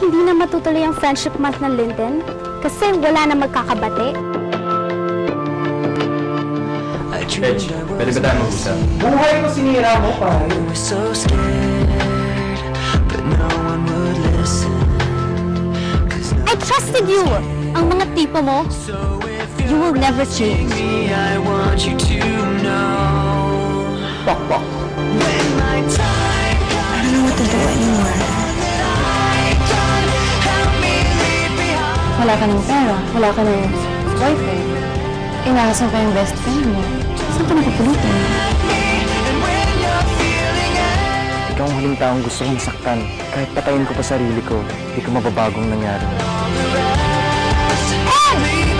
hindi na matutuloy ang friendship month ng Linden? Kasi wala na magkakabate? Reg, pwede ba tayo mag-usap? Buhay ko sinira mo, pare. I trusted you! Ang mga tipo mo, you will never change. Pok-pok. I don't know what to do anymore. Wala ka ng pera, wala ka ng boyfriend. Inaasan pa yung best friend mo. Saan ka napupulutan? Ikaw ang huling taong gusto kong saktan. Kahit patayin ko pa sarili ko, hindi ko mababagong nangyari. Ed!